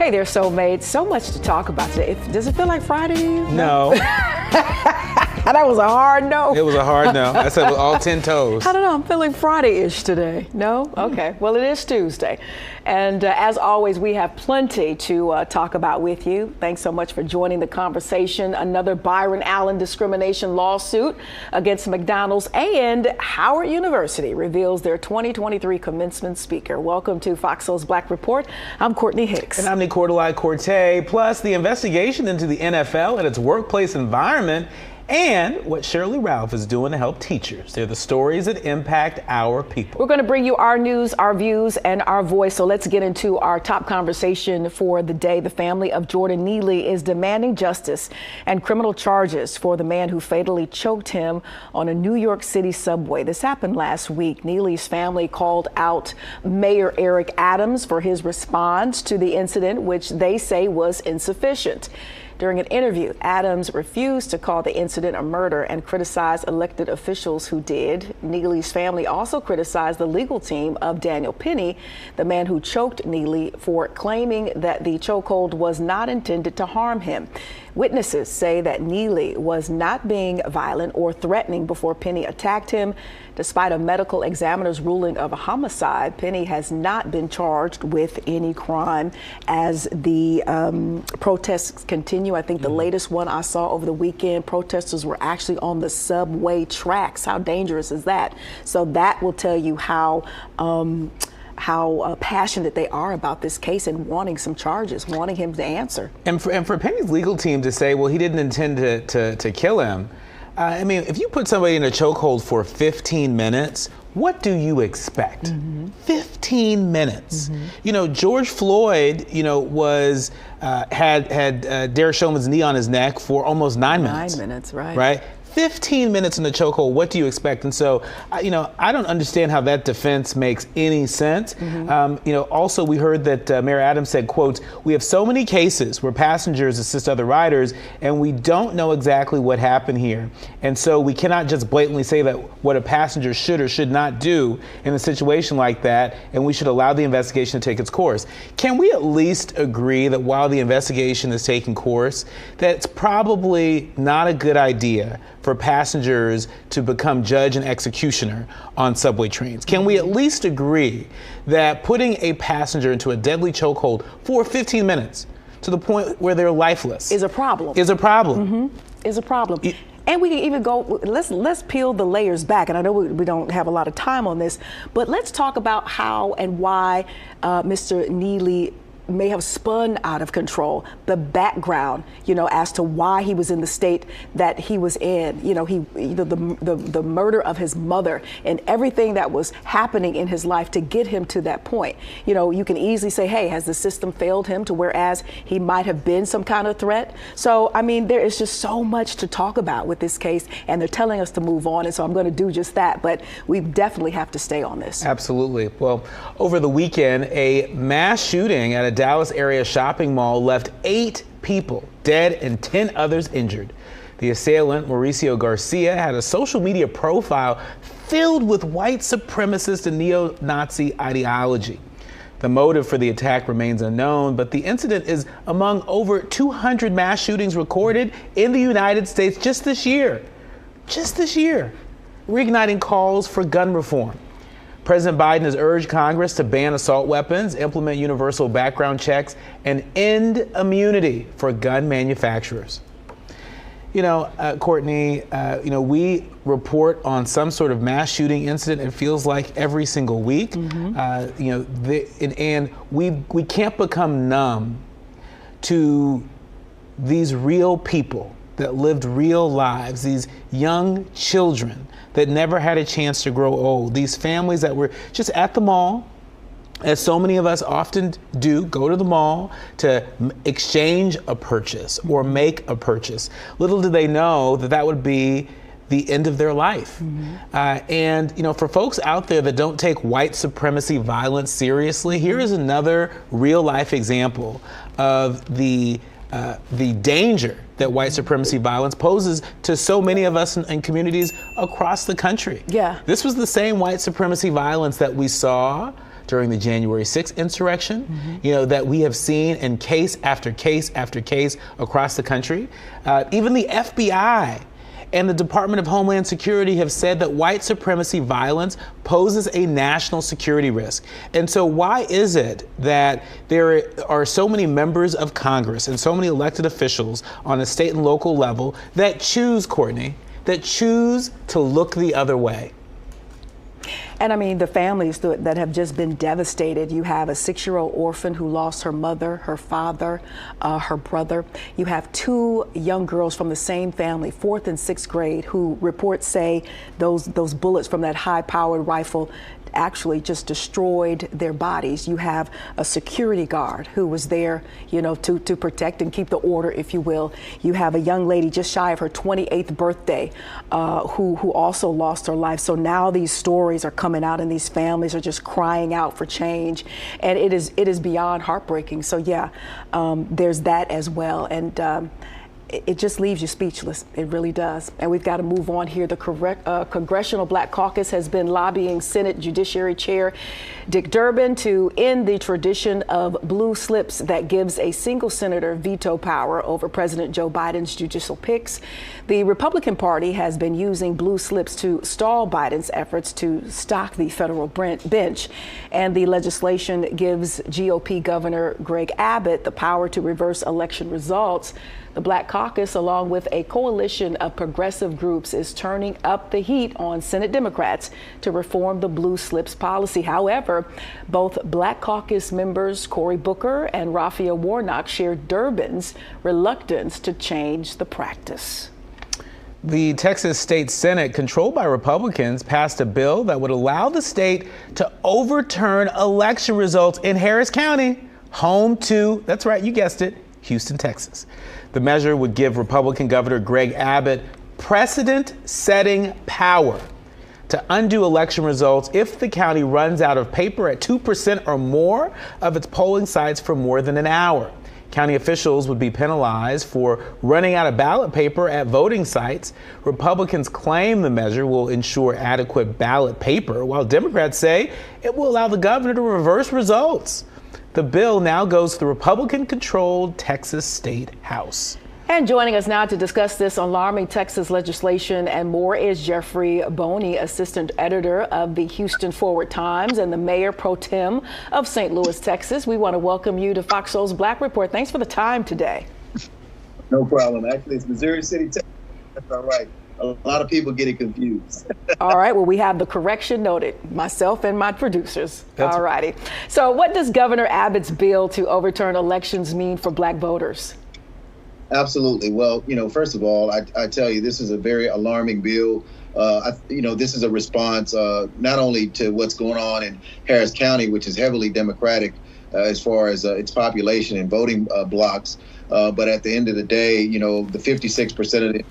Hey there, soulmates. So much to talk about today. Does it feel like Friday to you? No. That was a hard no. It was a hard no. I said with all 10 toes. I don't know. I'm feeling Friday-ish today. No? Okay. Well, it is Tuesday. And as always, we have plenty to talk about with you. Thanks so much for joining the conversation. Another Byron Allen discrimination lawsuit against McDonald's, and Howard University reveals their 2023 commencement speaker. Welcome to FOXSOUL's Black Report. I'm Courtney Hicks. And I'm Nicordelai Corte. Plus, the investigation into the NFL and its workplace environment, and what Shirley Ralph is doing to help teachers. They're the stories that impact our people. We're going to bring you our news, our views, and our voice. So let's get into our top conversation for the day. The family of Jordan Neely is demanding justice and criminal charges for the man who fatally choked him on a New York City subway. This happened last week. Neely's family called out Mayor Eric Adams for his response to the incident, which they say was insufficient. During an interview, Adams refused to call the incident a murder and criticized elected officials who did. Neely's family also criticized the legal team of Daniel Penny, the man who choked Neely, for claiming that the chokehold was not intended to harm him. Witnesses say that Neely was not being violent or threatening before Penny attacked him. Despite a medical examiner's ruling of a homicide, Penny has not been charged with any crime. As the protests continue, I think the latest one I saw over the weekend, protesters were actually on the subway tracks. How dangerous is that? So that will tell you how passionate they are about this case and wanting some charges, wanting him to answer. And for Penny's legal team to say, well, he didn't intend to kill him. I mean, if you put somebody in a chokehold for 15 minutes, what do you expect? Mm-hmm. 15 minutes. Mm-hmm. You know, George Floyd, was had Derek Chauvin's knee on his neck for almost 9 minutes. 9 minutes, right? Right. 15 minutes in the chokehold, what do you expect? And so, I don't understand how that defense makes any sense. Mm-hmm. Also, we heard that Mayor Adams said, quote, "We have so many cases where passengers assist other riders, and we don't know exactly what happened here. And so we cannot just blatantly say that what a passenger should or should not do in a situation like that, and we should allow the investigation to take its course." Can we at least agree that while the investigation is taking course, that it's probably not a good idea for passengers to become judge and executioner on subway trains? Can we at least agree that putting a passenger into a deadly chokehold for 15 minutes to the point where they're lifeless is a problem? Is a problem. Mm-hmm. Is a problem. And we can even go, let's peel the layers back. And I know we don't have a lot of time on this, but let's talk about how and why Mr. Neely may have spun out of control, the background, as to why he was in the state that he was in. The murder of his mother and everything that was happening in his life to get him to that point. You can easily say, hey, has the system failed him to whereas he might have been some kind of threat? So, I mean, there is just so much to talk about with this case, and they're telling us to move on, and so I'm going to do just that, but we definitely have to stay on this. Absolutely. Well, over the weekend, a mass shooting at a Dallas area shopping mall left 8 people dead and 10 others injured. The assailant, Mauricio Garcia, had a social media profile filled with white supremacist and neo-Nazi ideology. The motive for the attack remains unknown, but the incident is among over 200 mass shootings recorded in the United States just this year. Just this year, reigniting calls for gun reform. President Biden has urged Congress to ban assault weapons, implement universal background checks, and end immunity for gun manufacturers. Courtney, we report on some sort of mass shooting incident, it feels like every single week. Mm-hmm. And we can't become numb to these real people that lived real lives, these young children that never had a chance to grow old, these families that were just at the mall, as so many of us often do, go to the mall to exchange a purchase or make a purchase. Little did they know that that would be the end of their life. Mm-hmm. And for folks out there that don't take white supremacy violence seriously, here is another real life example of the danger that white supremacy violence poses to so many of us in communities across the country. Yeah. This was the same white supremacy violence that we saw during the January 6th insurrection, that we have seen in case after case after case across the country. Even the FBI and the Department of Homeland Security have said that white supremacy violence poses a national security risk. And so why is it that there are so many members of Congress and so many elected officials on a state and local level that choose, Courtney, that choose to look the other way? And I mean, the families that have just been devastated. You have a 6-year-old orphan who lost her mother, her father, her brother. You have 2 young girls from the same family, 4th and 6th grade, who reports say those bullets from that high-powered rifle actually just destroyed their bodies. You have a security guard who was there, to protect and keep the order, if you will. You have a young lady just shy of her 28th birthday who also lost her life. So now these stories are coming out and these families are just crying out for change. And it is beyond heartbreaking. So yeah, there's that as well. And it just leaves you speechless. It really does. And we've got to move on here. The Congressional Black Caucus has been lobbying Senate Judiciary Chair Dick Durbin to end the tradition of blue slips that gives a single senator veto power over President Joe Biden's judicial picks. The Republican Party has been using blue slips to stall Biden's efforts to stock the federal bench. And the legislation gives GOP Governor Greg Abbott the power to reverse election results. The Black Caucus, along with a coalition of progressive groups, is turning up the heat on Senate Democrats to reform the blue slips policy. However, both Black Caucus members Cory Booker and Raphael Warnock share Durbin's reluctance to change the practice. The Texas State Senate, controlled by Republicans, passed a bill that would allow the state to overturn election results in Harris County, home to, that's right, you guessed it, Houston, Texas. The measure would give Republican Governor Greg Abbott precedent-setting power to undo election results if the county runs out of paper at 2% or more of its polling sites for more than an hour. County officials would be penalized for running out of ballot paper at voting sites. Republicans claim the measure will ensure adequate ballot paper, while Democrats say it will allow the governor to reverse results. The bill now goes to the Republican-controlled Texas State House. And joining us now to discuss this alarming Texas legislation and more is Jeffrey Boney, assistant editor of the Houston Forward Times and the mayor pro tem of St. Louis, Texas. We want to welcome you to Fox Soul's Black Report. Thanks for the time today. No problem. Actually, it's Missouri City, Texas. That's all right. A lot of people get it confused. All right. Well, we have the correction noted, myself and my producers. All righty. So what does Governor Abbott's bill to overturn elections mean for Black voters? Absolutely. Well, first of all, I tell you, this is a very alarming bill. This is a response not only to what's going on in Harris County, which is heavily Democratic as far as its population and voting blocks. But at the end of the day, the 56% of the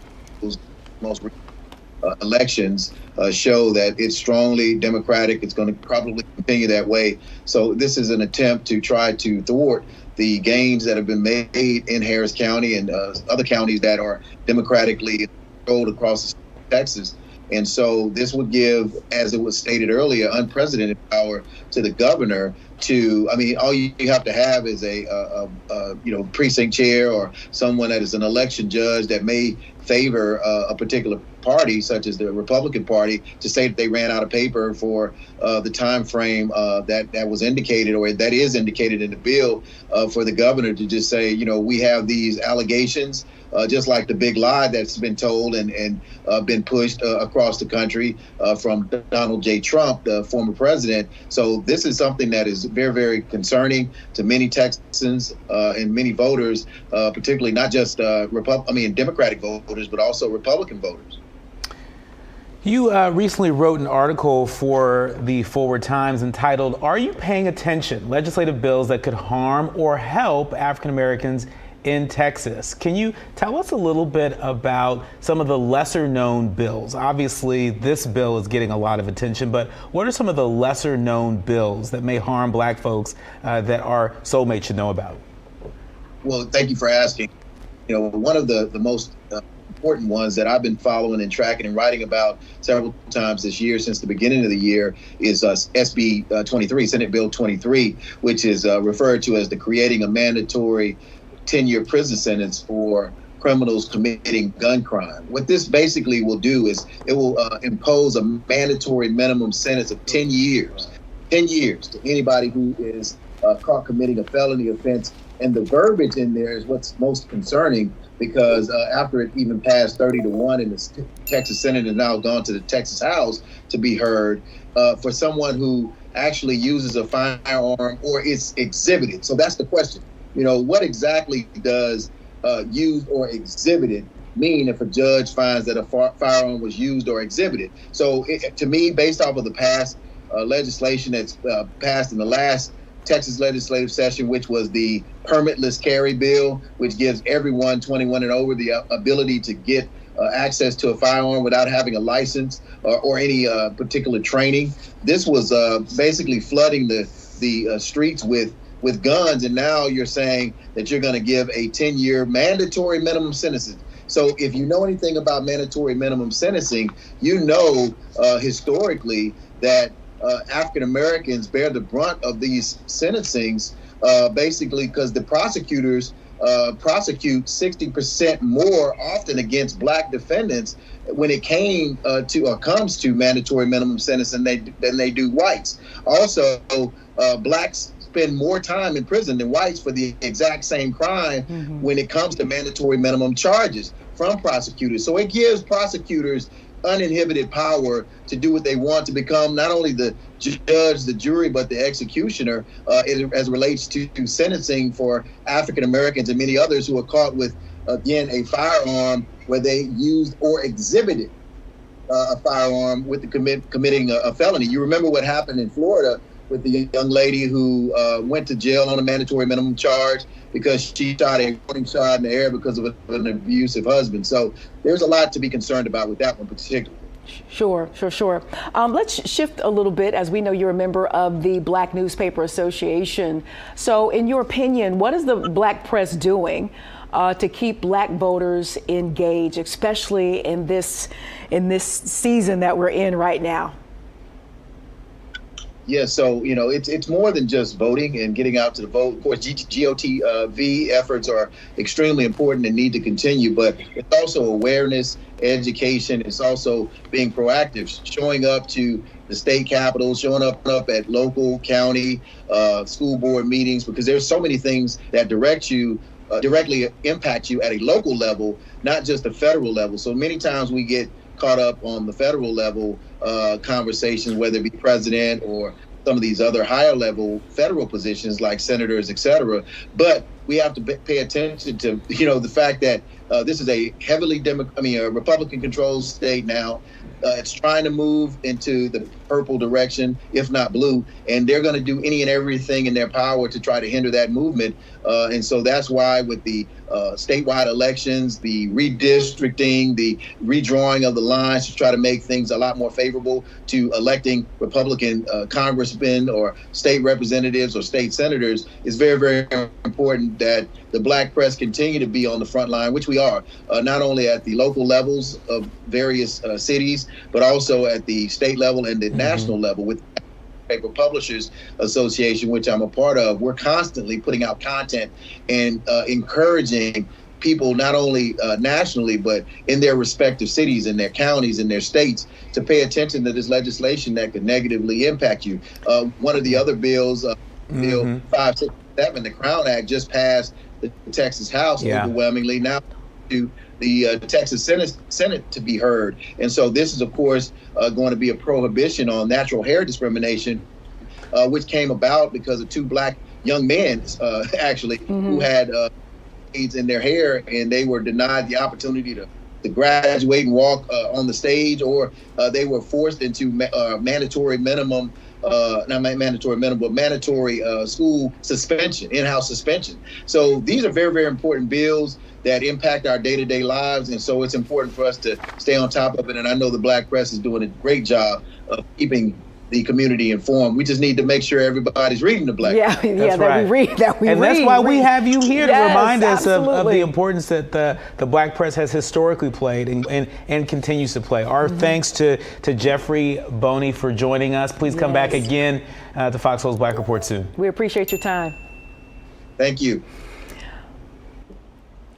most elections show that it's strongly Democratic. It's going to probably continue that way. So this is an attempt to try to thwart the gains that have been made in Harris County and other counties that are democratically controlled across Texas. And so this would give, as it was stated earlier, unprecedented power to the governor to, all you have to have is a precinct chair or someone that is an election judge that may favor a particular party, such as the Republican Party, to say that they ran out of paper for the time frame that was indicated, or that is indicated in the bill, for the governor to just say, we have these allegations, just like the big lie that's been told and been pushed across the country from Donald J. Trump, the former president. So this is something that is very, very concerning to many Texans and many voters, particularly not just Democratic voters, but also Republican voters. You recently wrote an article for the Forward Times entitled, "Are You Paying Attention? Legislative Bills That Could Harm or Help African Americans in Texas." Can you tell us a little bit about some of the lesser known bills? Obviously, this bill is getting a lot of attention, but what are some of the lesser known bills that may harm Black folks that our soulmates should know about? Well, thank you for asking. One of the most important ones that I've been following and tracking and writing about several times this year since the beginning of the year is SB 23, Senate Bill 23, which is referred to as the creating a mandatory 10-year prison sentence for criminals committing gun crime. What this basically will do is it will impose a mandatory minimum sentence of 10 years to anybody who is caught committing a felony offense. And the verbiage in there is what's most concerning, because after it even passed 30-1 in the Texas Senate and now gone to the Texas House to be heard, for someone who actually uses a firearm or is exhibited. So that's the question. What exactly does used or exhibited mean if a judge finds that a firearm was used or exhibited? So to me, based off of the past legislation that's passed in the last Texas legislative session, which was the permitless carry bill, which gives everyone 21 and over the ability to get access to a firearm without having a license or any particular training. This was basically flooding the streets with guns, and now you're saying that you're going to give a 10-year mandatory minimum sentencing. So if you know anything about mandatory minimum sentencing, historically that African Americans bear the brunt of these sentencings, basically because the prosecutors prosecute 60% more often against black defendants when it comes to mandatory minimum sentencing than they do whites. Also, blacks spend more time in prison than whites for the exact same crime when it comes to mandatory minimum charges from prosecutors. So it gives prosecutors uninhibited power to do what they want, to become not only the judge, the jury, but the executioner as it relates to sentencing for African Americans and many others who are caught with, again, a firearm where they used or exhibited a firearm with the committing a felony. You remember what happened in Florida with the young lady who went to jail on a mandatory minimum charge because she shot a warning shot in the air because of an abusive husband. So there's a lot to be concerned about with that one particularly. Sure. Let's shift a little bit, as we know you're a member of the Black Newspaper Association. So in your opinion, what is the Black press doing to keep Black voters engaged, especially in this season that we're in right now? Yeah, so, it's more than just voting and getting out to the vote. Of course, GOTV efforts are extremely important and need to continue, but it's also awareness, education. It's also being proactive, showing up to the state capitals, showing up at local, county, school board meetings, because there's so many things that directly impact you at a local level, not just the federal level. So many times we get caught up on the federal level conversations, whether it be president or some of these other higher level federal positions like senators, et cetera. But we have to pay attention to, the fact that this is a heavily a Republican controlled state now. It's trying to move into the purple direction, if not blue, and they're going to do any and everything in their power to try to hinder that movement. And so that's why with the statewide elections, the redistricting, the redrawing of the lines to try to make things a lot more favorable to electing Republican congressmen or state representatives or state senators is very, very important that the Black press continue to be on the front line, which we are, not only at the local levels of various cities, but also at the state level and the national level with Paper Publishers Association, which I'm a part of. We're constantly putting out content and encouraging people, not only nationally, but in their respective cities, in their counties, in their states, to pay attention to this legislation that could negatively impact you. One of the other bills, Bill 567, the Crown Act, just passed the Texas House overwhelmingly. Now to the Texas Senate to be heard. And so this is, of course, going to be a prohibition on natural hair discrimination, which came about because of two Black young men, who had AIDS in their hair, and they were denied the opportunity to graduate and walk on the stage, or they were forced into mandatory minimum, not mandatory minimum, but mandatory school suspension, in-house suspension. So these are very, very important bills that impact our day-to-day lives, and so it's important for us to stay on top of it. And I know the Black press is doing a great job of keeping the community informed. We just need to make sure everybody's reading the Black. Yeah, that we read. And that's why we have you here to remind us of the importance that the Black press has historically played and continues to play. Our thanks to Jeffrey Boney for joining us. Please come back again to Fox Soul's Black Report soon. We appreciate your time. Thank you.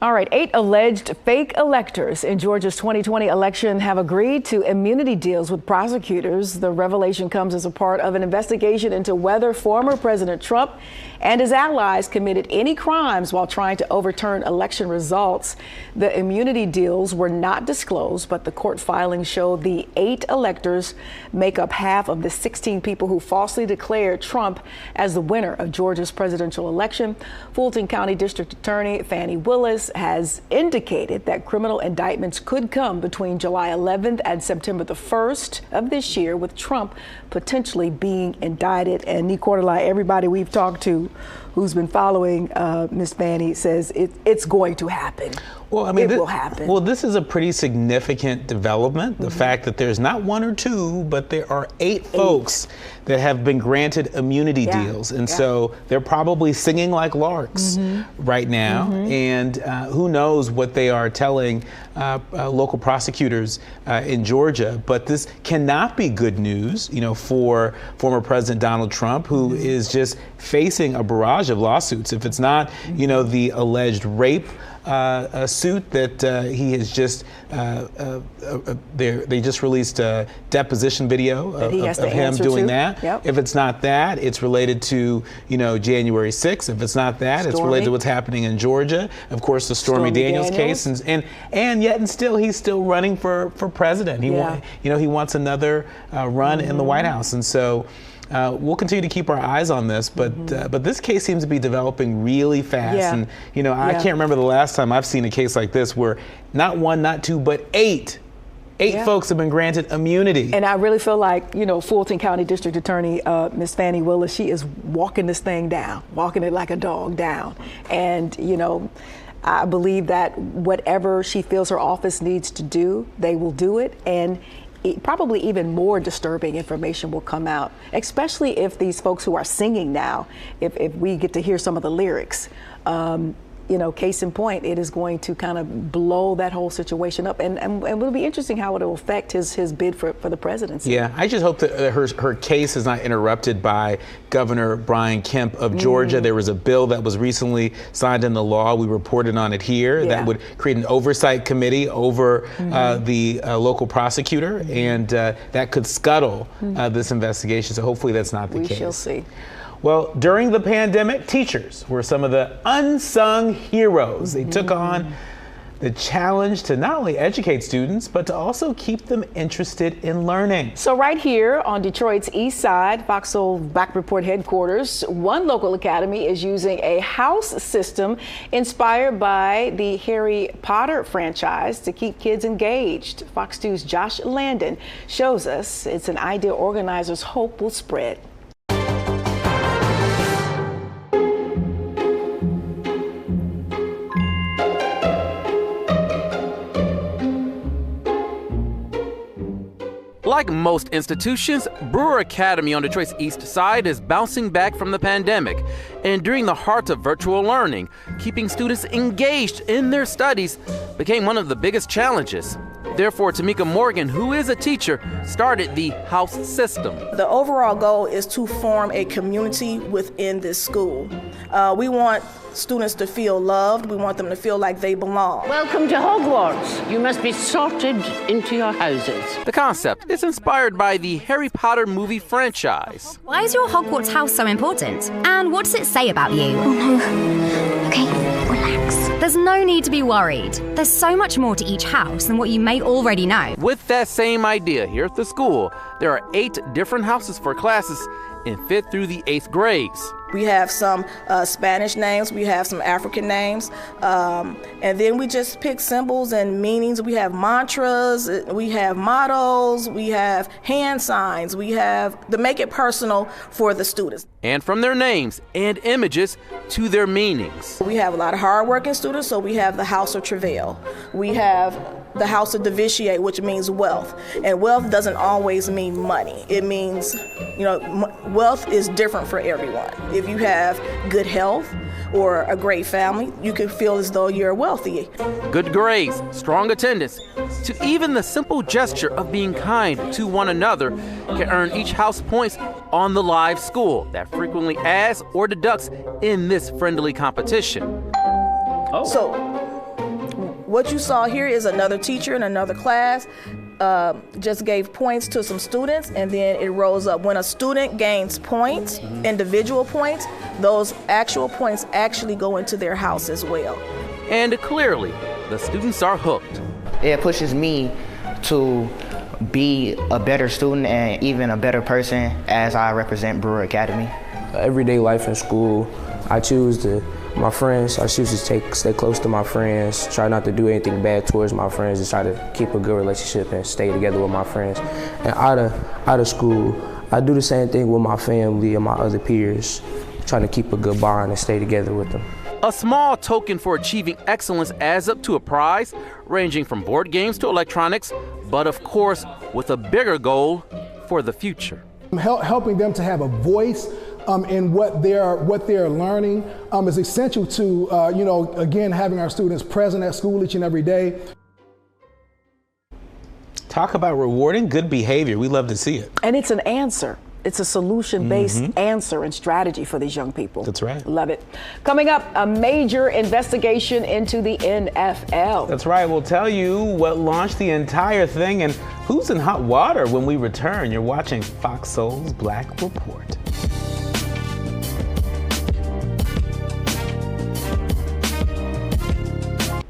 All right, 8 alleged fake electors in Georgia's 2020 election have agreed to immunity deals with prosecutors. The revelation comes as a part of an investigation into whether former President Trump and his allies committed any crimes while trying to overturn election results. The immunity deals were not disclosed, but the court filings show the 8 electors make up half of the 16 people who falsely declared Trump as the winner of Georgia's presidential election. Fulton County District Attorney Wendy Williams has indicated that criminal indictments could come between July 11th and September the 1st of this year, with Trump potentially being indicted. And Nicordelai, everybody we've talked to who's been following Ms. Vanny says it's going to happen. Well, I mean, it will happen. Well, this is a pretty significant development. The fact that there's not 1 or 2, but there are 8 folks that have been granted immunity deals. And so they're probably singing like larks right now. And who knows what they are telling local prosecutors in Georgia. But this cannot be good news, for former President Donald Trump, who is just facing a barrage of lawsuits. If it's not, the alleged rape suit that he has just, they just released a deposition video of him doing that. Yep. If it's not that, it's related to, January 6th. If it's not that, it's related to what's happening in Georgia. Of course, the Stormy Daniels case, and yet still he's still running for president. He he wants another run in the White House, and so. We'll continue to keep our eyes on this, but this case seems to be developing really fast. And I can't remember the last time I've seen a case like this where not 1, not 2, but 8 folks have been granted immunity. And I really feel like, Fulton County District Attorney Ms. Wendy Williams, she is walking this thing down, walking it like a dog down. And I believe that whatever she feels her office needs to do, they will do it. And probably even more disturbing information will come out, especially if these folks who are singing now, if we get to hear some of the lyrics. Case in point, it is going to kind of blow that whole situation up, and it will be interesting how it will affect his bid for the presidency. Yeah, I just hope that her case is not interrupted by Governor Brian Kemp of Georgia. There was a bill that was recently signed into law. We reported on it here that would create an oversight committee over the local prosecutor, and that could scuttle this investigation. So hopefully that's not the case. We shall see. Well, during the pandemic, teachers were some of the unsung heroes. They took on the challenge to not only educate students, but to also keep them interested in learning. So right here on Detroit's east side, Fox Soul Black Report headquarters, one local academy is using a house system inspired by the Harry Potter franchise to keep kids engaged. Fox 2's Josh Landon shows us it's an idea organizers hope will spread. Like most institutions, Brewer Academy on Detroit's east side is bouncing back from the pandemic. And during the heart of virtual learning, keeping students engaged in their studies became one of the biggest challenges. Therefore, Tamika Morgan, who is a teacher, started the house system. The overall goal is to form a community within this school. We want students to feel loved. We want them to feel like they belong. Welcome to Hogwarts. You must be sorted into your houses. The concept is inspired by the Harry Potter movie franchise. Why is your Hogwarts house so important? And what does it say about you? Oh no. Okay, relax. There's no need to be worried. There's so much more to each house than what you may already know. With that same idea here at the school, there are 8 different houses for classes in 5th through the 8th grades. We have some Spanish names, we have some African names, and then we just pick symbols and meanings. We have mantras, we have mottos, we have hand signs, we have to make it personal for the students. And from their names and images to their meanings. We have a lot of hardworking students, so we have the House of Travail. We have the house to divitiate, which means wealth. And wealth doesn't always mean money. It means, wealth is different for everyone. If you have good health or a great family, you can feel as though you're wealthy. Good grades, strong attendance, to even the simple gesture of being kind to one another can earn each house points on the live school that frequently adds or deducts in this friendly competition. So what you saw here is another teacher in another class just gave points to some students, and then it rolls up. When a student gains points, individual points, those actual points actually go into their house as well. And clearly, the students are hooked. It pushes me to be a better student and even a better person as I represent Brewer Academy. Everyday life in school, I choose to stay close to my friends, try not to do anything bad towards my friends, just try to keep a good relationship and stay together with my friends. And out of school, I do the same thing with my family and my other peers, trying to keep a good bond and stay together with them. A small token for achieving excellence adds up to a prize, ranging from board games to electronics, but of course, with a bigger goal for the future. Helping them to have a voice in what they're learning is essential to, again, having our students present at school each and every day. Talk about rewarding good behavior. We love to see it. And it's an answer. It's a solution-based answer and strategy for these young people. That's right. Love it. Coming up, a major investigation into the NFL. That's right. We'll tell you what launched the entire thing and who's in hot water when we return. You're watching Fox Soul's Black Report.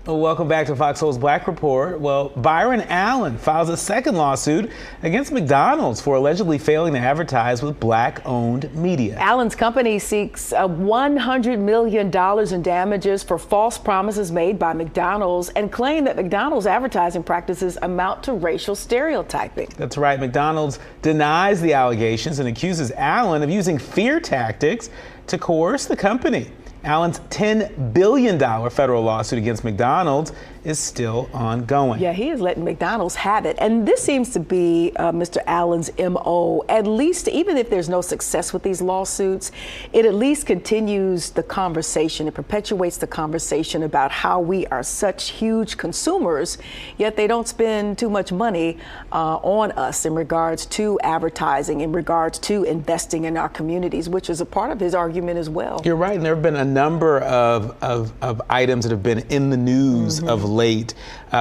Welcome back to Fox Soul's Black Report. Well, Byron Allen files a second lawsuit against McDonald's for allegedly failing to advertise with Black-owned media. Allen's company seeks $100 million in damages for false promises made by McDonald's and claim that McDonald's advertising practices amount to racial stereotyping. That's right. McDonald's denies the allegations and accuses Allen of using fear tactics to coerce the company. Allen's $10 billion federal lawsuit against McDonald's is still ongoing. Yeah, he is letting McDonald's have it. And this seems to be Mr. Allen's MO. At least, even if there's no success with these lawsuits, it at least continues the conversation. It perpetuates the conversation about how we are such huge consumers, yet they don't spend too much money on us in regards to advertising, in regards to investing in our communities, which is a part of his argument as well. You're right. And there have been a number of items that have been in the news of late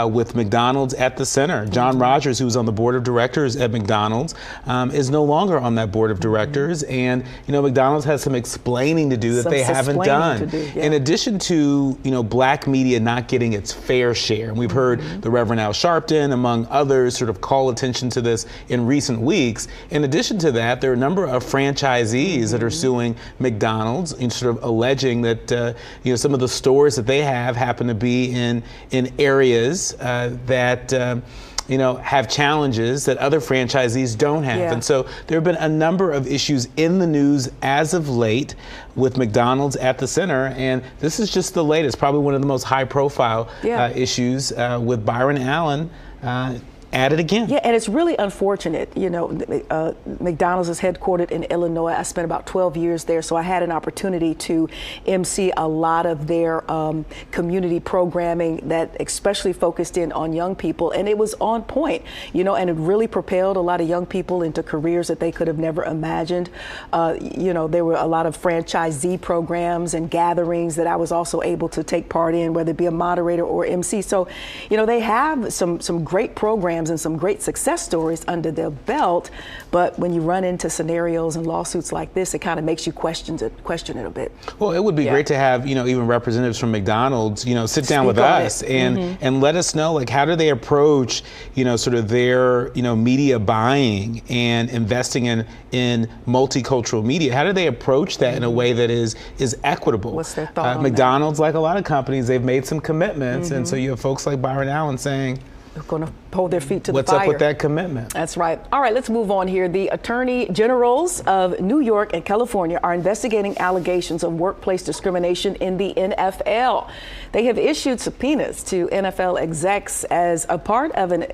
with McDonald's at the center. John Rogers, who was on the board of directors at McDonald's, is no longer on that board of directors. And, McDonald's has some explaining to do that they haven't done. In addition to, black media not getting its fair share. And we've heard the Reverend Al Sharpton, among others, sort of call attention to this in recent weeks. In addition to that, there are a number of franchisees that are suing McDonald's and sort of alleging that, some of the stores that they have happen to be in areas that have challenges that other franchisees don't have. Yeah. And so there have been a number of issues in the news as of late with McDonald's at the center. And this is just the latest, probably one of the most high profile issues with Byron Allen at it again. Yeah, and it's really unfortunate. McDonald's is headquartered in Illinois. I spent about 12 years there, so I had an opportunity to MC a lot of their community programming that especially focused in on young people, and it was on point, and it really propelled a lot of young people into careers that they could have never imagined. There were a lot of franchisee programs and gatherings that I was also able to take part in, whether it be a moderator or MC. So, they have some great programs and some great success stories under their belt, but when you run into scenarios and lawsuits like this, it kind of makes you question it a bit. Well, it would be great to have, even representatives from McDonald's, sit down with us and let us know, how do they approach, sort of their, media buying and investing in multicultural media? How do they approach that in a way that is equitable? What's their thought on McDonald's, like a lot of companies, they've made some commitments, and so you have folks like Byron Allen saying, going to hold their feet to the fire. What's up with that commitment? That's right. All right, let's move on here. The attorney generals of New York and California are investigating allegations of workplace discrimination in the NFL. They have issued subpoenas to NFL execs as a part of an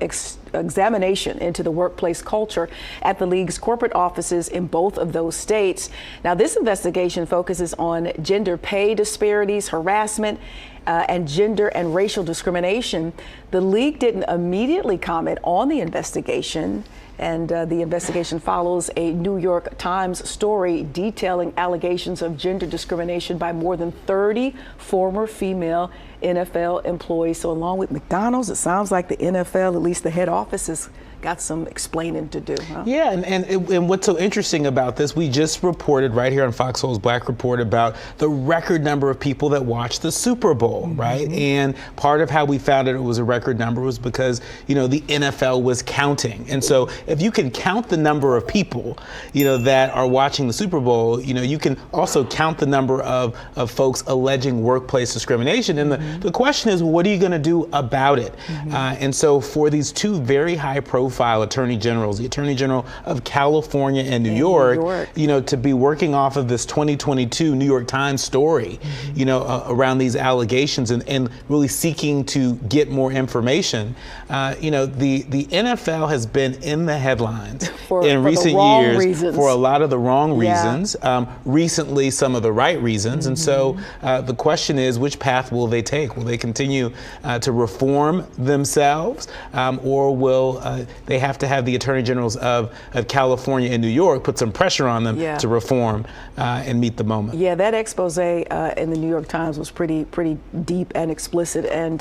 examination into the workplace culture at the league's corporate offices in both of those states. Now, this investigation focuses on gender pay disparities, harassment, and gender and racial discrimination. The league didn't immediately comment on the investigation, and the investigation follows a New York Times story detailing allegations of gender discrimination by more than 30 former female NFL employees. So along with McDonald's, it sounds like the NFL, at least the head office, has got some explaining to do. Huh? Yeah, and what's so interesting about this, we just reported right here on FOXSOUL's Black Report about the record number of people that watched the Super Bowl, right? And part of how we found it was a record number was because, the NFL was counting. And so if you can count the number of people, that are watching the Super Bowl, you can also count the number of folks alleging workplace discrimination. And the question is, what are you going to do about it? And so for these two very high profile attorney generals, the Attorney General of California and New York, to be working off of this 2022 New York Times story, around these allegations and really seeking to get more information. The NFL has been in the headlines in recent years for a lot of the wrong reasons, recently some of the right reasons. And so the question is, which path will they take? Will they continue to reform themselves, or will they have to have the Attorney Generals of California and New York put some pressure on them to reform and meet the moment? Yeah, that expose in the New York Times was pretty deep and explicit, and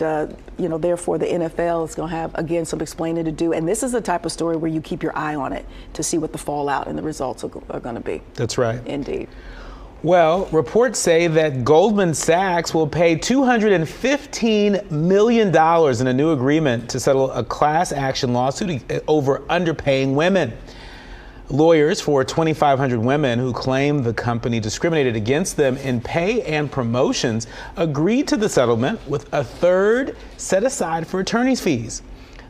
therefore the NFL is going to have, again, some explaining to do. And this is the type of story where you keep your eye on it to see what the fallout and the results are going to be. That's right. Indeed. Well, reports say that Goldman Sachs will pay $215 million in a new agreement to settle a class action lawsuit over underpaying women. Lawyers for 2,500 women who claim the company discriminated against them in pay and promotions agreed to the settlement, with a third set aside for attorney's fees.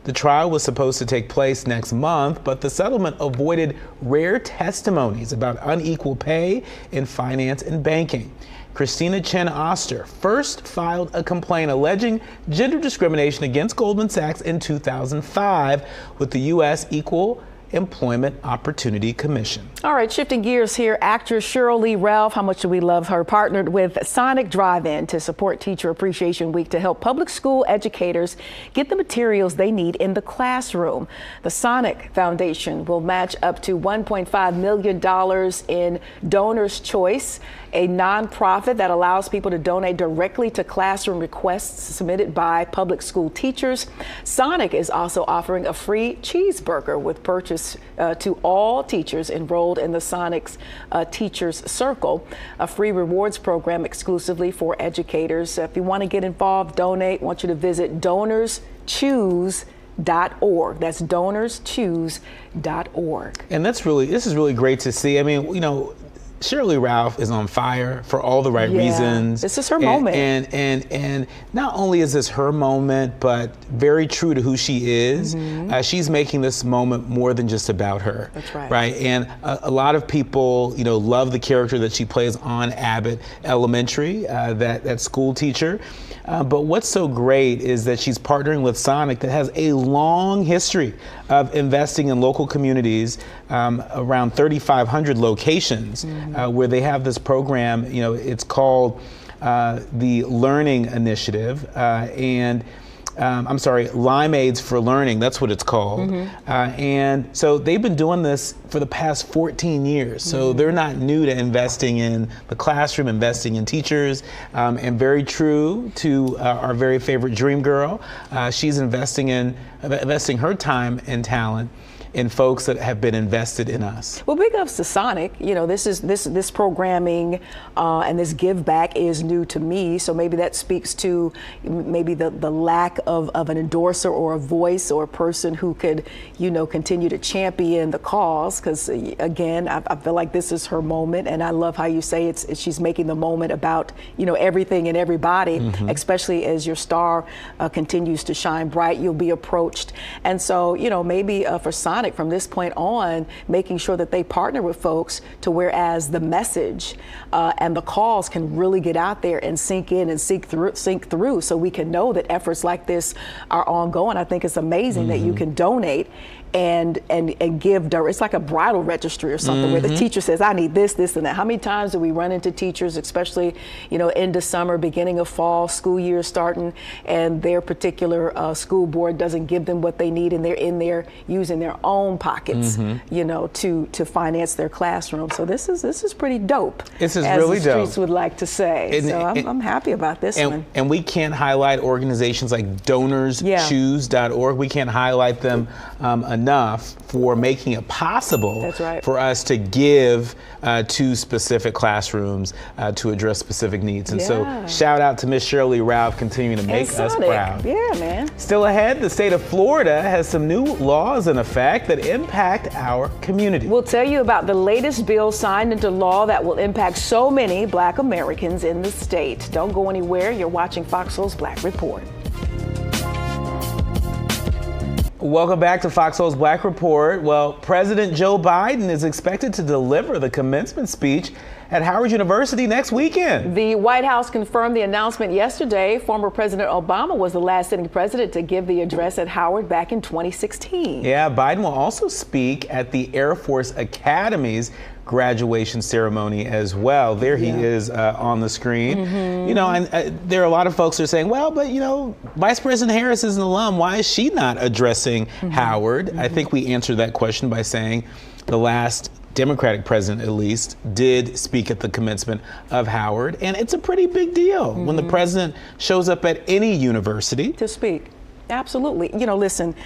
The trial was supposed to take place next month, but the settlement avoided rare testimonies about unequal pay in finance and banking. Christina Chen Oster first filed a complaint alleging gender discrimination against Goldman Sachs in 2005 with the U.S. Equal Employment Opportunity Commission. All right, shifting gears here, actress Sheryl Lee Ralph, how much do we love her, partnered with Sonic Drive-In to support Teacher Appreciation Week to help public school educators get the materials they need in the classroom. The Sonic Foundation will match up to $1.5 million in Donor's Choice, a nonprofit that allows people to donate directly to classroom requests submitted by public school teachers. Sonic is also offering a free cheeseburger with purchase to all teachers enrolled in the Sonic's Teachers Circle, a free rewards program exclusively for educators. If you want to get involved, donate, I want you to visit DonorsChoose.org. That's DonorsChoose.org. And this is really great to see. I mean, Sheryl Lee Ralph is on fire for all the right reasons. This is her moment. And not only is this her moment, but very true to who she is. She's making this moment more than just about her. That's right. Right. And a lot of people, love the character that she plays on Abbott Elementary, that school teacher. But what's so great is that she's partnering with Sonic, that has a long history of investing in local communities, around 3,500 locations, where they have this program. It's called the Learning Initiative, Limeades for Learning, that's what it's called. And so they've been doing this for the past 14 years. So they're not new to investing in the classroom, investing in teachers, and very true to our very favorite dream girl. She's investing her time and talent in folks that have been invested in us. Well, big ups to Sonic. You know, this programming and this give back is new to me. So maybe that speaks to maybe the lack of an endorser or a voice or a person who could, you know, continue to champion the cause. Because again, I feel like this is her moment, and I love how you say she's making the moment about, you know, everything and everybody, especially as your star continues to shine bright. You'll be approached, and so, you know, maybe for Sonic from this point on, making sure that they partner with folks to whereas the message and the calls can really get out there and sink in and sink through, so we can know that efforts like this are ongoing. I think it's amazing that you can donate and give direct. It's like a bridal registry or something where the teacher says, I need this, this, and that. How many times do we run into teachers, especially, you know, into summer, beginning of fall, school year starting, and their particular school board doesn't give them what they need, and they're in there using their own pockets, you know, to finance their classroom. So this is pretty dope. This is as really the dope. streets would like to say. So I'm happy about this one. And we can't highlight organizations like DonorsChoose.org. We can't highlight them enough for making it possible for us to give to specific classrooms to address specific needs. And so shout out to Miss Shirley Ralph continuing to make us proud. Yeah, man. Still ahead, the state of Florida has some new laws in effect that impact our community. We'll tell you about the latest bill signed into law that will impact so many Black Americans in the state. Don't go anywhere. You're watching FOXSOUL's Black Report. Welcome back to FOXSOUL's Black Report. Well, President Joe Biden is expected to deliver the commencement speech at Howard University next weekend. The White House confirmed the announcement yesterday. Former President Obama was the last sitting president to give the address at Howard back in 2016. Yeah, Biden will also speak at the Air Force Academy's graduation ceremony as well. There he is on the screen. You know, and there are a lot of folks who are saying, well, but you know, Vice President Harris is an alum. Why is she not addressing Howard? I think we answered that question by saying the last Democratic president, at least, did speak at the commencement of Howard. And it's a pretty big deal when the president shows up at any university to speak. Absolutely. You know, listen,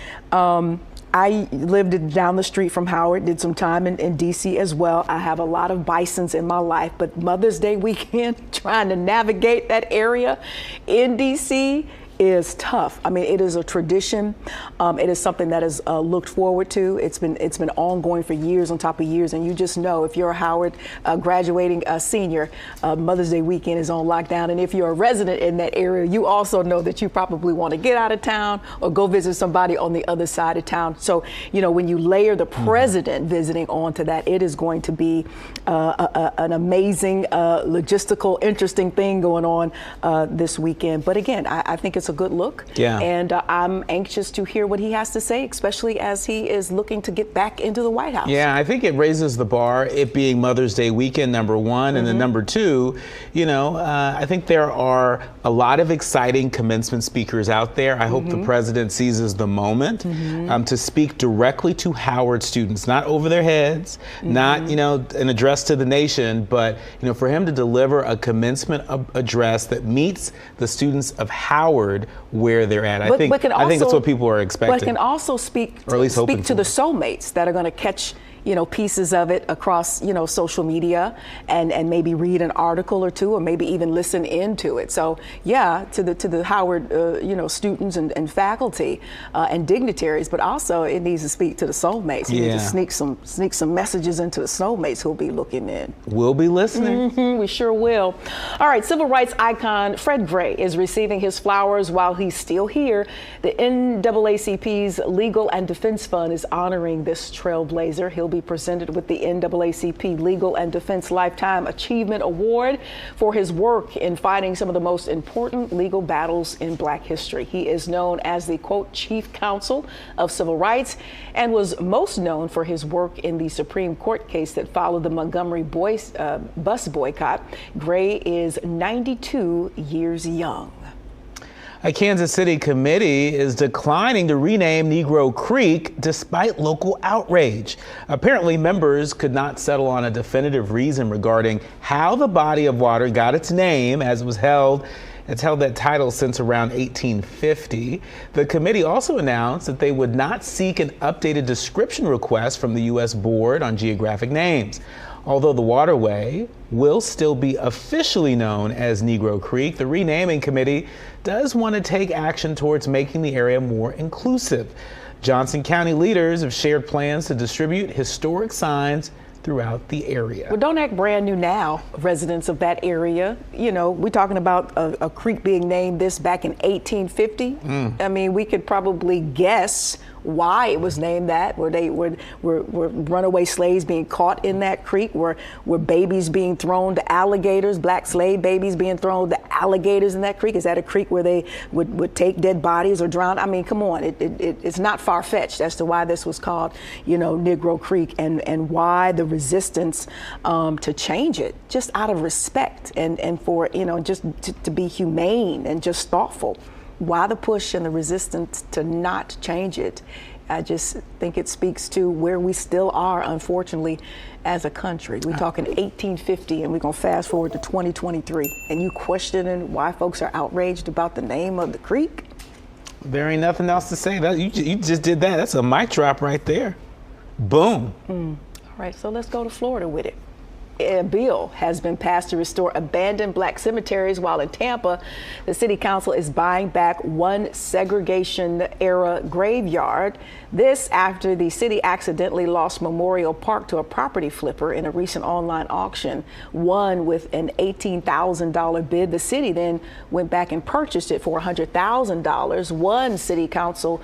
I lived down the street from Howard, did some time in D.C. as well. I have a lot of Bisons in my life, but Mother's Day weekend, trying to navigate that area in D.C. is tough. I mean, it is a tradition. It is something that is looked forward to. It's been ongoing for years on top of years, and you just know if you're a Howard graduating senior, Mother's Day weekend is on lockdown. And if you're a resident in that area, you also know that you probably want to get out of town or go visit somebody on the other side of town. So, you know, when you layer the president visiting onto that, it is going to be an amazing, logistical, interesting thing going on this weekend. But again, I think it's a good look. And I'm anxious to hear what he has to say, especially as he is looking to get back into the White House. Yeah, I think it raises the bar, it being Mother's Day weekend, number one, and then number two, you know, I think there are a lot of exciting commencement speakers out there. I hope the president seizes the moment to speak directly to Howard students, not over their heads, not, you know, an address to the nation, but, you know, for him to deliver a commencement address that meets the students of Howard where they're at. I think that's what people are expecting. But can also speak to the soulmates that are going to catch, you know, pieces of it across, you know, social media and maybe read an article or two or maybe even listen into it. So yeah, to the Howard, you know, students and faculty and dignitaries, but also it needs to speak to the soulmates. You need to sneak some messages into the soulmates who'll be looking in. We'll be listening. We sure will. All right, civil rights icon Fred Gray is receiving his flowers while he's still here. The NAACP's Legal and Defense Fund is honoring this trailblazer. He'll be presented with the NAACP Legal and Defense Lifetime Achievement Award for his work in fighting some of the most important legal battles in Black history. He is known as the, quote, Chief Counsel of Civil Rights and was most known for his work in the Supreme Court case that followed the Montgomery bus boycott. Gray is 92 years young. A Kansas City committee is declining to rename Negro Creek despite local outrage. Apparently, members could not settle on a definitive reason regarding how the body of water got its name as it was held It's held that title since around 1850. The committee also announced that they would not seek an updated description request from the U.S. Board on Geographic Names. Although the waterway will still be officially known as Negro Creek, the renaming committee does want to take action towards making the area more inclusive. Johnson County leaders have shared plans to distribute historic signs throughout the area. Well, don't act brand new now, residents of that area. You know, we're talking about a creek being named this back in 1850. I mean, we could probably guess why it was named that. Were runaway slaves being caught in that creek? Were babies being thrown to alligators, black slave babies being thrown to alligators in that creek? Is that a creek where they would take dead bodies or drown? I mean, come on, it's not far-fetched as to why this was called, you know, Negro Creek, and why the resistance to change it, just out of respect and for, you know, just to be humane and just thoughtful. Why the push and the resistance to not change it? I just think it speaks to where we still are, unfortunately, as a country. We're talking 1850, and we're going to fast forward to 2023. And you questioning why folks are outraged about the name of the creek? There ain't nothing else to say. You just did that. That's a mic drop right there. Boom. All right, so let's go to Florida with it. A bill has been passed to restore abandoned black cemeteries, while in Tampa, the city council is buying back one segregation-era graveyard. This after the city accidentally lost Memorial Park to a property flipper in a recent online auction, won with an $18,000 bid. The city then went back and purchased it for $100,000. One city council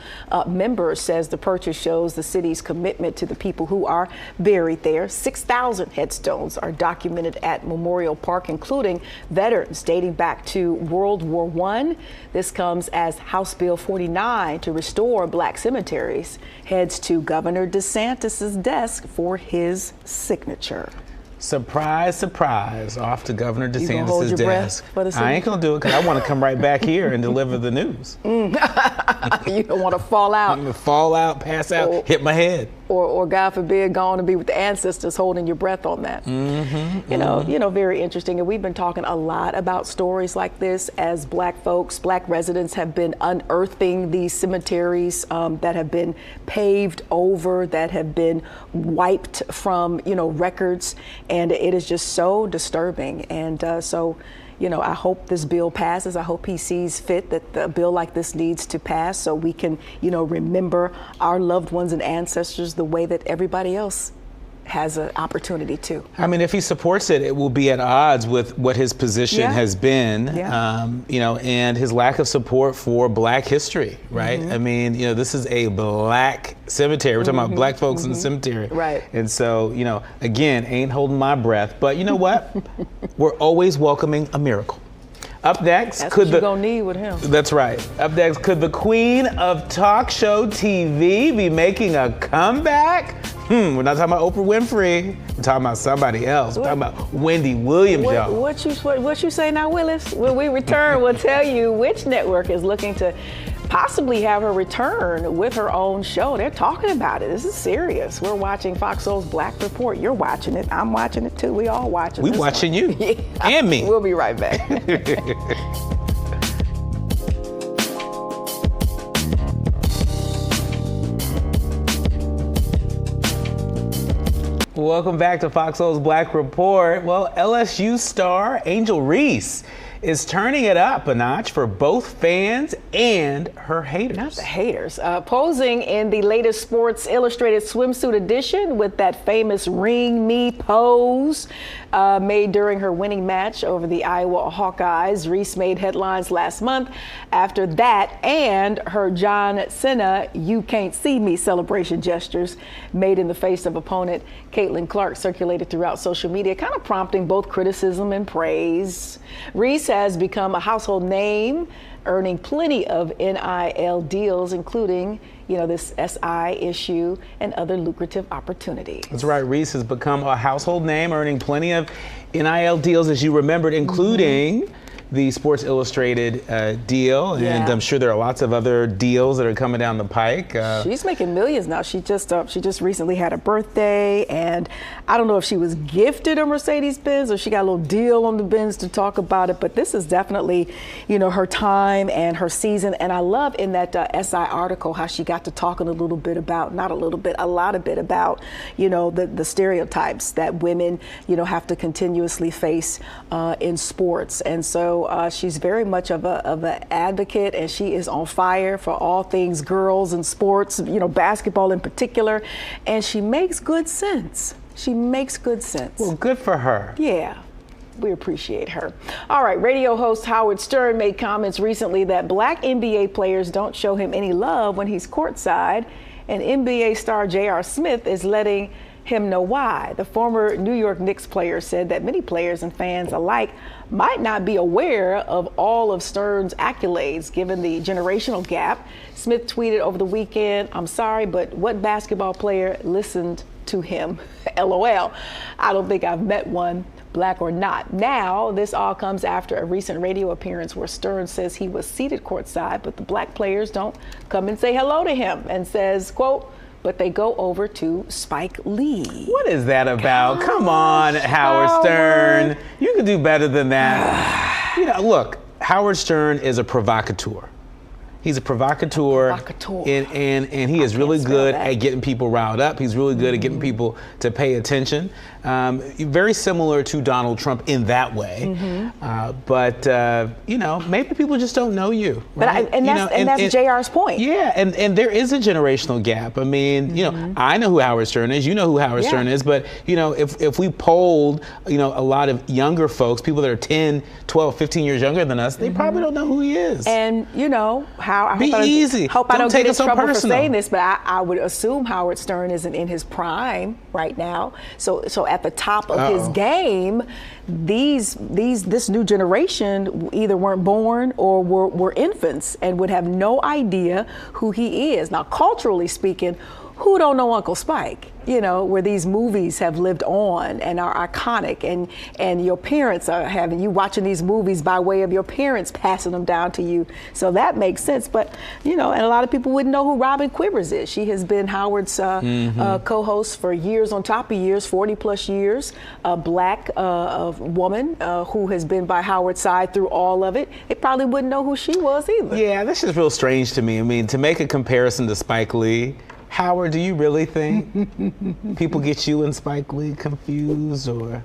member says the purchase shows the city's commitment to the people who are buried there. 6,000 headstones are documented at Memorial Park, including veterans dating back to World War I. This comes as House Bill 49 to restore black cemeteries heads to Governor DeSantis's desk for his signature. Surprise, surprise, off to Governor DeSantis' You gonna hold your desk. breath for the I ain't gonna do it because I want to come right back here and deliver the news. You don't want to fall out. I'm gonna fall out, pass out, hit my head. Or God forbid, go on to be with the ancestors, holding your breath on that. You know, very interesting. And we've been talking a lot about stories like this as black folks, black residents have been unearthing these cemeteries that have been paved over, that have been wiped from, you know, records. And it is just so disturbing. And so, you know, I hope this bill passes. I hope he sees fit that a bill like this needs to pass so we can, you know, remember our loved ones and ancestors the way that everybody else has an opportunity to. I mean, if he supports it, it will be at odds with what his position has been, you know, and his lack of support for black history, right? I mean, you know, this is a black cemetery. We're talking about black folks in the cemetery. Right. And so, you know, again, ain't holding my breath, but you know what? We're always welcoming a miracle. Up next, that's what you're gonna need with him. That's right. Up next, could the queen of talk show TV be making a comeback? We're not talking about Oprah Winfrey. We're talking about somebody else. We're talking about Wendy Williams, y'all. What you say now, Willis? When we return, we'll tell you which network is looking to possibly have her return with her own show. They're talking about it. This is serious. We're watching FOXSOUL's Black Report. You're watching it. I'm watching it too. We all watching it. We watching you and me. We'll be right back. Welcome back to FOXSOUL's Black Report. Well, LSU star Angel Reese is turning it up a notch for both fans and her haters. Not the haters. Posing in the latest Sports Illustrated swimsuit edition with that famous ring me pose made during her winning match over the Iowa Hawkeyes. Reese made headlines last month after that and her John Cena "You Can't See Me" celebration gestures made in the face of opponent Caitlin Clark circulated throughout social media, kind of prompting both criticism and praise. Reese has become a household name, earning plenty of NIL deals, including, you know, this SI issue and other lucrative opportunities. That's right. Reese has become a household name, earning plenty of NIL deals, as you remembered, including the Sports Illustrated deal, and I'm sure there are lots of other deals that are coming down the pike. She's making millions now. She just recently had a birthday, and I don't know if she was gifted a Mercedes-Benz or she got a little deal on the Benz to talk about it, but this is definitely, you know, her time and her season. And I love in that SI article how she got to talking a little bit about, not a little bit, a lot of bit about, you know, the stereotypes that women, you know, have to continuously face in sports. And so she's very much of an advocate, and she is on fire for all things girls and sports, you know, basketball in particular. And she makes good sense. She makes good sense. Well, good for her. Yeah. We appreciate her. All right, radio host Howard Stern made comments recently that black NBA players don't show him any love when he's courtside, and NBA star J.R. Smith is letting him know why. The former New York Knicks player said that many players and fans alike might not be aware of all of Stern's accolades given the generational gap. Smith tweeted over the weekend, "I'm sorry, but what basketball player listened to him? LOL. I don't think I've met one, black or not." Now, this all comes after a recent radio appearance where Stern says he was seated courtside, but the black players don't come and say hello to him, and says, quote, "but they go over to Spike Lee." What is that about? Come on, Howard Stern. You can do better than that. You know, look, Howard Stern is a provocateur. He's a provocateur. And he is really good at getting people riled up. He's really good at getting people to pay attention. Very similar to Donald Trump in that way. But you know, maybe people just don't know you. Right? But that's JR's point. Yeah, and there is a generational gap. I mean, you know, I know who Howard Stern is. You know who Howard Stern is. But you know, if we polled, you know, a lot of younger folks, people that are 10, 12, 15 years younger than us, they probably don't know who he is. And you know, I hope I don't get in trouble for saying this, but I would assume Howard Stern isn't in his prime right now. So at the top of his game, this new generation either weren't born or were infants and would have no idea who he is. Now, culturally speaking, who don't know Uncle Spike? You know, where these movies have lived on and are iconic, and your parents are having you watching these movies by way of your parents passing them down to you. So that makes sense. But, you know, and a lot of people wouldn't know who Robin Quivers is. She has been Howard's co-host for years on top of years, 40 plus years, a black woman who has been by Howard's side through all of it. They probably wouldn't know who she was either. Yeah, this is real strange to me. I mean, to make a comparison to Spike Lee, Howard, do you really think people get you and Spike Lee confused, or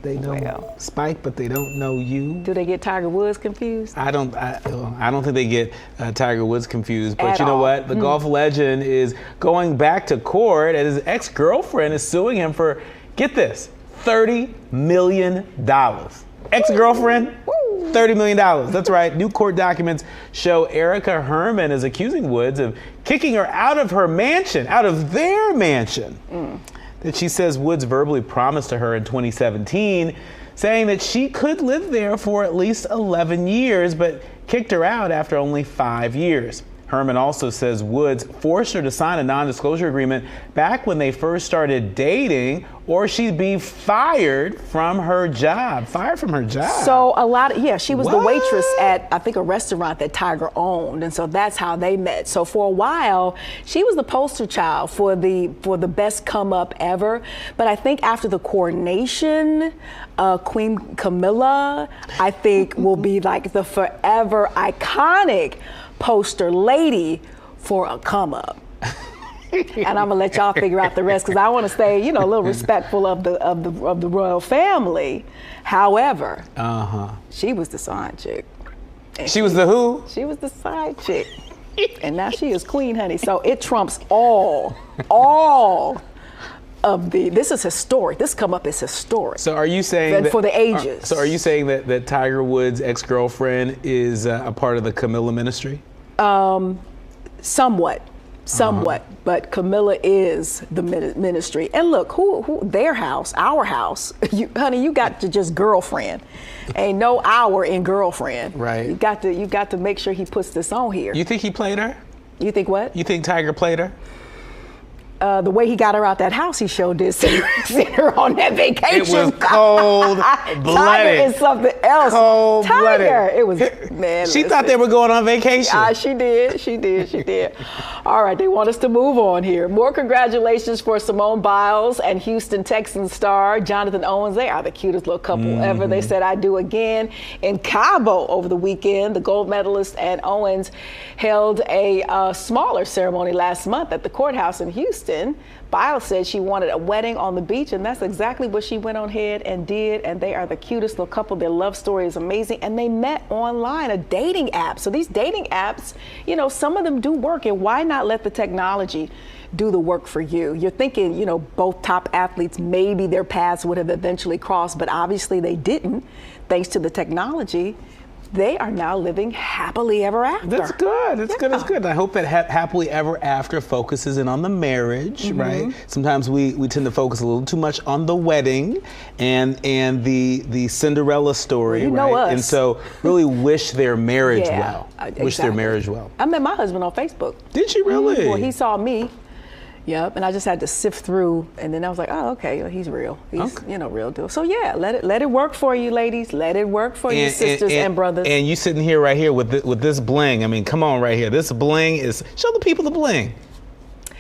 they know Spike but they don't know you? Do they get Tiger Woods confused? I don't think they get Tiger Woods confused. But you know what? The golf legend is going back to court, and his ex-girlfriend is suing him for, get this, $30 million. Ex-girlfriend? $30 million. That's right. New court documents show Erica Herman is accusing Woods of kicking her out of her mansion, out of their mansion, that she says Woods verbally promised to her in 2017, saying that she could live there for at least 11 years, but kicked her out after only 5 years. Herman also says Woods forced her to sign a non-disclosure agreement back when they first started dating, or she'd be fired from her job. So she was the waitress at, I think, a restaurant that Tiger owned, and so that's how they met. So for a while, she was the poster child for the best come up ever. But I think after the coronation, Queen Camilla, I think, will be like the forever iconic poster lady for a come up. And I'm gonna let y'all figure out the rest, because I want to stay, you know, a little respectful of the royal family. However, she was the side chick. She was the who? She was the side chick, and now she is queen, honey. So it trumps all of the. This is historic. This come up is historic. So are you saying that, for the ages? So are you saying that Tiger Woods' ex-girlfriend is a part of the Camilla ministry? Somewhat, but Camilla is the ministry. And look, who their house, our house, honey, you got to just girlfriend. Ain't no hour in girlfriend. Right. You got to make sure he puts this on here. You think he played her? You think what? You think Tiger played her? the way he got her out that house, he sure did send her on that vacation. It was cold-blooded. Tiger is something else. Cold-blooded. Tiger. It was, man. She thought they were going on vacation. She did. All right, they want us to move on here. More congratulations for Simone Biles and Houston Texans star Jonathan Owens. They are the cutest little couple ever. They said, "I do" again in Cabo over the weekend. The gold medalist and Owens held a smaller ceremony last month at the courthouse in Houston. Biles said she wanted a wedding on the beach, and that's exactly what she went on ahead and did. And they are the cutest little couple. Their love story is amazing. And they met online, a dating app. So these dating apps, you know, some of them do work. And why not let the technology do the work for you? You're thinking, you know, both top athletes, maybe their paths would have eventually crossed, but obviously they didn't, thanks to the technology. They are now living happily ever after. That's good. That's good. That's good. I hope that happily ever after focuses in on the marriage, right? Sometimes we tend to focus a little too much on the wedding and the Cinderella story, you know right? us. And so really wish their marriage well. Wish their marriage well. I met my husband on Facebook. Did you really? Well, he saw me. Yep, and I just had to sift through, and then I was like, oh, okay, he's real. He's, you know, real deal. So yeah, let it work for you, ladies. Let it work for you, sisters and brothers. And you sitting here right here with this bling. I mean, come on, right here. This bling is, show the people the bling.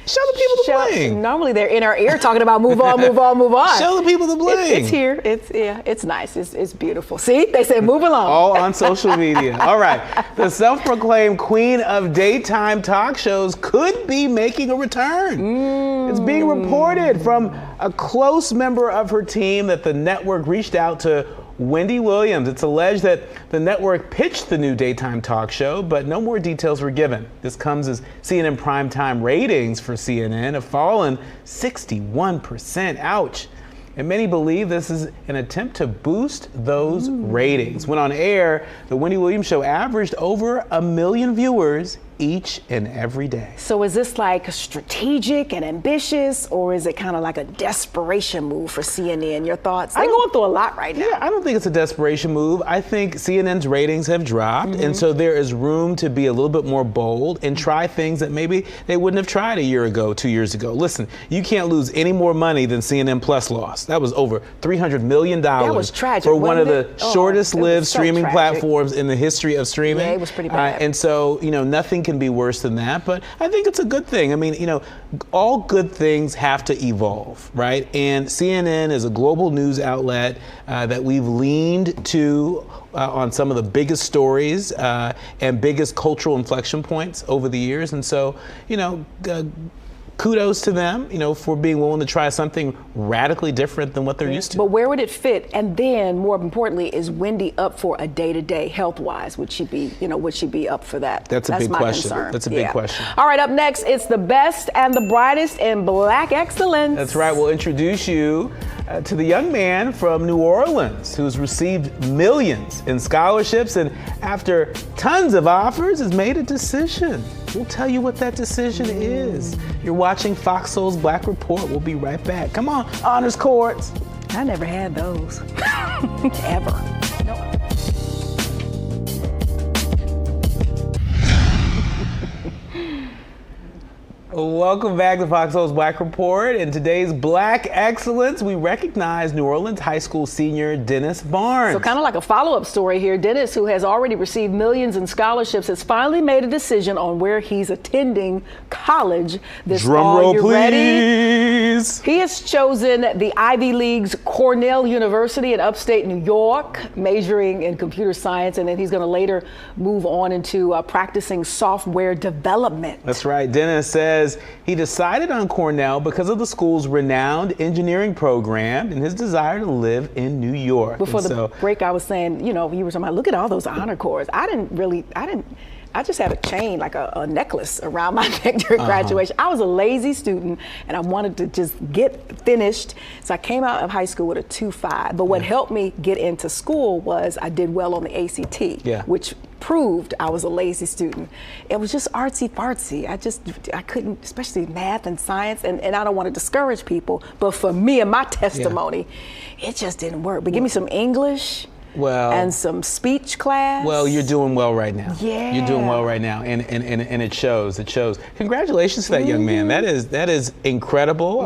Show the people the bling. Normally they're in our ear talking about move on, move on, move on. Show the people the bling. It's here. It's nice. It's beautiful. See, they said move along. All on social media. All right. The self-proclaimed queen of daytime talk shows could be making a return. It's being reported from a close member of her team that the network reached out to Wendy Williams. It's alleged that the network pitched the new daytime talk show, but no more details were given. This comes as CNN primetime ratings for CNN have fallen 61%. Ouch. And many believe this is an attempt to boost those ratings. When on air, the Wendy Williams show averaged over 1 million viewers each and every day. So is this like strategic and ambitious, or is it kind of like a desperation move for CNN? Your thoughts? They're going through a lot right now. Yeah, I don't think it's a desperation move. I think CNN's ratings have dropped, and so there is room to be a little bit more bold and try things that maybe they wouldn't have tried a year ago, 2 years ago. Listen, you can't lose any more money than CNN Plus lost. That was over $300 million. That was tragic, for one of wasn't the it? shortest-lived streaming platforms in the history of streaming. Yeah, it was pretty bad. And so, you know, nothing can be worse than that, but I think it's a good thing. I mean, you know, all good things have to evolve, right? And CNN is a global news outlet that we've leaned to on some of the biggest stories and biggest cultural inflection points over the years. And so, you know, kudos to them, you know, for being willing to try something radically different than what they're used to. But where would it fit? And then, more importantly, is Wendy up for a day-to-day health-wise? Would she be up for that? That's a big question. Concern. That's a big question. All right, up next, it's the best and the brightest in Black excellence. That's right. We'll introduce you to the young man from New Orleans who's received millions in scholarships and after tons of offers has made a decision. We'll tell you what that decision is. You're watching FOXSOUL's Black Report. We'll be right back. Come on, honors courts. I never had those, ever. No. Welcome back to FOXSOUL's Black Report. In today's Black Excellence, we recognize New Orleans High School senior Dennis Barnes. So kind of like a follow-up story here. Dennis, who has already received millions in scholarships, has finally made a decision on where he's attending college this fall. Drum roll, you please. Ready? He has chosen the Ivy League's Cornell University in upstate New York, majoring in computer science, and then he's going to later move on into practicing software development. That's right. Dennis says he decided on Cornell because of the school's renowned engineering program and his desire to live in New York. Before the break, I was saying, you know, you were talking about, look at all those honor cords. I just had a chain, like a necklace around my neck during graduation. I was a lazy student and I wanted to just get finished. So I came out of high school with a 2.5. But what helped me get into school was I did well on the ACT, which proved I was a lazy student. It was just artsy fartsy. I couldn't, especially math and science, and I don't want to discourage people, but for me and my testimony, it just didn't work. But give me some English, and some speech class. Well, you're doing well right now. Yeah. You're doing well right now, and it shows. It shows. Congratulations to that young man. That is incredible.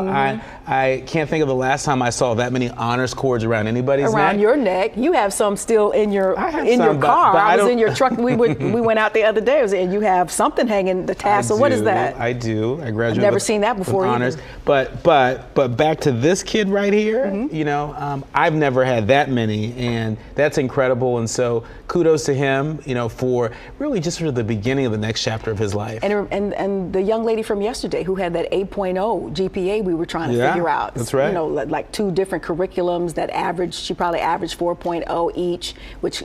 I can't think of the last time I saw that many honors cords around anybody's around neck. your neck. You have some still in your your car. But I was in your truck. We went out the other day, and you have something hanging the tassel. What is that? I do. I graduated. I've never seen that before. Honors, but back to this kid right here. You know, I've never had that many, and that's incredible. And so kudos to him. You know, for really just sort of the beginning of the next chapter of his life. And the young lady from yesterday who had that 8.0 GPA, we were trying to figure out. That's right. You know, like 2 different curriculums that averaged. She probably averaged 4.0 each, which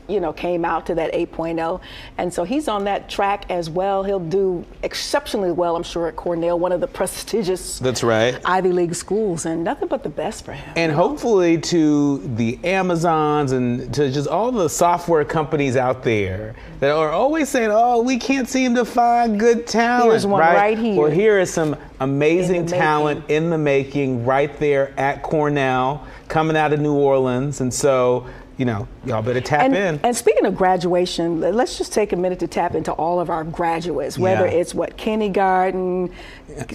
you know, came out to that 8.0. And so he's on that track as well. He'll do exceptionally well, I'm sure, at Cornell, one of the prestigious Ivy League schools, and nothing but the best for him. And hopefully to the Amazons and to just all the software companies out there that are always saying, oh, we can't seem to find good talent. Here's one right here. Well, here is some amazing talent in the making right there at Cornell, coming out of New Orleans. And so, you know, y'all better tap in. And speaking of graduation, let's just take a minute to tap into all of our graduates, whether it's kindergarten,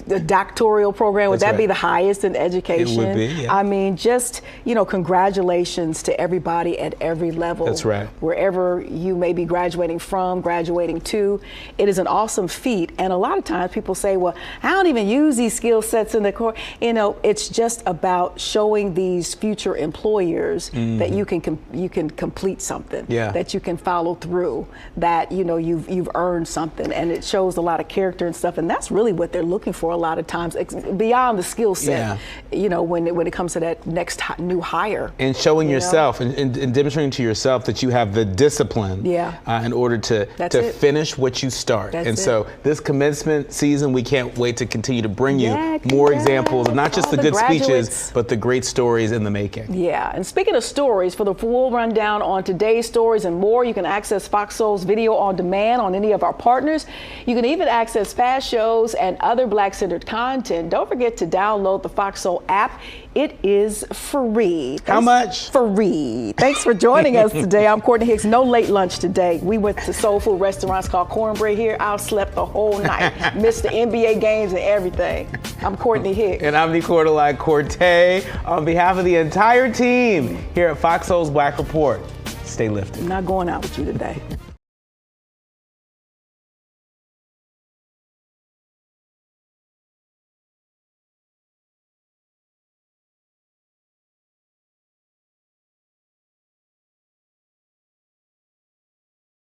the doctoral program, would that be the highest in education? It would be, yeah. I mean, just, you know, congratulations to everybody at every level. That's right. Wherever you may be graduating from, graduating to, it is an awesome feat. And a lot of times people say, well, I don't even use these skill sets in the core. You know, it's just about showing these future employers that you can complete something, that you can follow through, that, you know, you've earned something, and it shows a lot of character and stuff, and that's really what they're looking for a lot of times, beyond the skill set, you know, when it comes to that next new hire. And showing yourself and demonstrating to yourself that you have the discipline in order to finish what you start. So this commencement season, we can't wait to continue to bring you more examples of not just the good speeches, but the great stories in the making. Yeah, and speaking of stories, for the full rundown on today's stories and more, you can access FOXSOUL's video on demand on any of our partners. You can even access past shows and other Black-centered content. Don't forget to download the FOXSOUL app. It is free. How much? Free. Thanks for joining us today. I'm Courtney Hicks. No late lunch today. We went to soul food restaurants called Cornbread here. I slept the whole night. Missed the NBA games and everything. I'm Courtney Hicks. And I'm Nicordelai Corte. On behalf of the entire team here at FOXSOUL's Black Report, stay lifted. I'm not going out with you today.